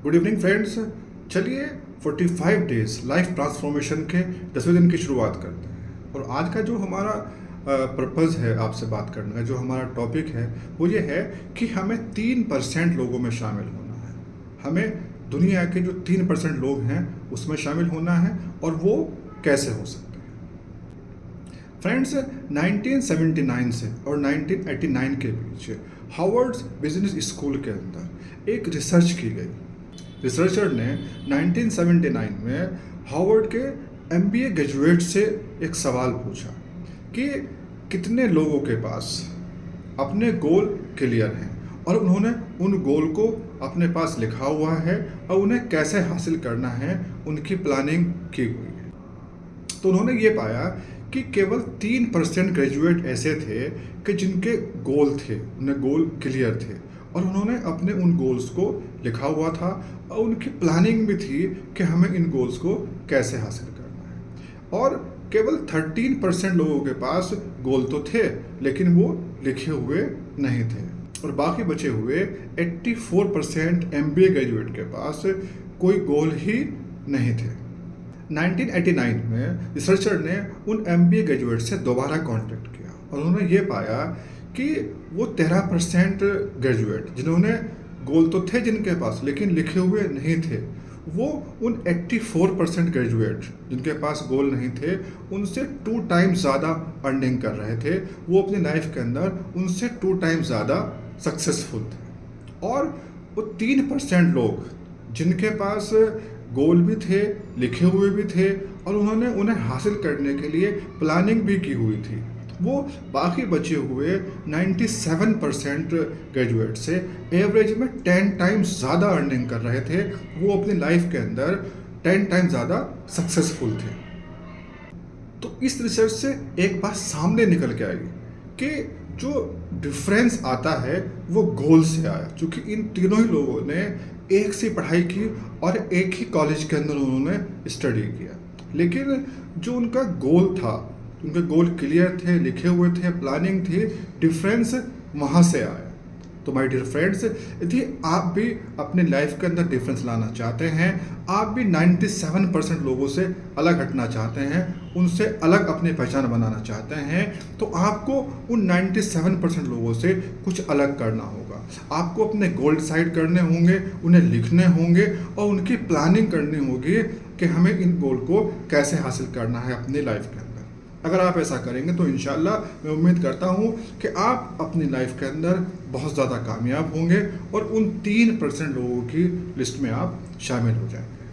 Good evening friends. चलिए 45 days life transformation के 10वें दिन की शुरुआत करते हैं। और आज का जो हमारा पर्पज़ है आपसे बात करने का, जो हमारा टॉपिक है वो ये है कि हमें 3% लोगों में शामिल होना है। हमें दुनिया के जो 3% लोग हैं उसमें शामिल होना है। और वो कैसे हो सकते हैं फ्रेंड्स? 1979 से और 1989 के बीच हार्वर्ड बिजनेस स्कूल के अंदर एक रिसर्च की गई। रिसर्चर ने 1979 में हार्वर्ड के एमबीए ग्रेजुएट से एक सवाल पूछा कि कितने लोगों के पास अपने गोल क्लियर हैं और उन्होंने उन गोल को अपने पास लिखा हुआ है और उन्हें कैसे हासिल करना है उनकी प्लानिंग की हुई है। तो उन्होंने ये पाया कि केवल 3% ग्रेजुएट ऐसे थे कि जिनके गोल थे, उन्हें गोल क्लियर थे और उन्होंने अपने उन गोल्स को लिखा हुआ था और उनकी प्लानिंग भी थी कि हमें इन गोल्स को कैसे हासिल करना है। और केवल 13% लोगों के पास गोल तो थे लेकिन वो लिखे हुए नहीं थे और बाकी बचे हुए 84% एमबीए ग्रेजुएट के पास कोई गोल ही नहीं थे। 1989 में रिसर्चर ने उन एमबीए ग्रेजुएट से दोबारा कांटेक्ट किया और उन्होंने ये पाया कि वो 13% ग्रेजुएट जिन्होंने गोल तो थे जिनके पास लेकिन लिखे हुए नहीं थे, वो उन 84% ग्रेजुएट जिनके पास गोल नहीं थे उनसे 2 टाइम्स ज़्यादा अर्निंग कर रहे थे। वो अपनी लाइफ के अंदर उनसे 2 टाइम्स ज़्यादा सक्सेसफुल थे। और वो 3% लोग जिनके पास गोल भी थे, लिखे हुए भी थे और उन्होंने उन्हें हासिल करने के लिए प्लानिंग भी की हुई थी, वो बाकी बचे हुए 97% ग्रेजुएट से एवरेज में 10 टाइम्स ज़्यादा अर्निंग कर रहे थे। वो अपनी लाइफ के अंदर 10 टाइम्स ज़्यादा सक्सेसफुल थे। तो इस रिसर्च से एक बात सामने निकल के आई कि जो डिफरेंस आता है वो गोल से आया, क्योंकि इन तीनों ही लोगों ने एक सी पढ़ाई की और एक ही कॉलेज के अंदर उन्होंने स्टडी किया, लेकिन जो उनका गोल था, उनके गोल क्लियर थे, लिखे हुए थे, प्लानिंग थी, डिफरेंस वहाँ से आया। तो माय डियर फ्रेंड्स, यदि आप भी अपने लाइफ के अंदर डिफरेंस लाना चाहते हैं, आप भी 97% लोगों से अलग हटना चाहते हैं, उनसे अलग अपनी पहचान बनाना चाहते हैं, तो आपको उन 97% लोगों से कुछ अलग करना होगा। आपको अपने गोल डिसाइड करने होंगे, उन्हें लिखने होंगे और उनकी प्लानिंग करनी होगी कि हमें इन गोल को कैसे हासिल करना है अपनी लाइफ के अंदर। अगर आप ऐसा करेंगे तो इंशाल्लाह मैं उम्मीद करता हूँ कि आप अपनी लाइफ के अंदर बहुत ज़्यादा कामयाब होंगे और उन 3% लोगों की लिस्ट में आप शामिल हो जाएंगे।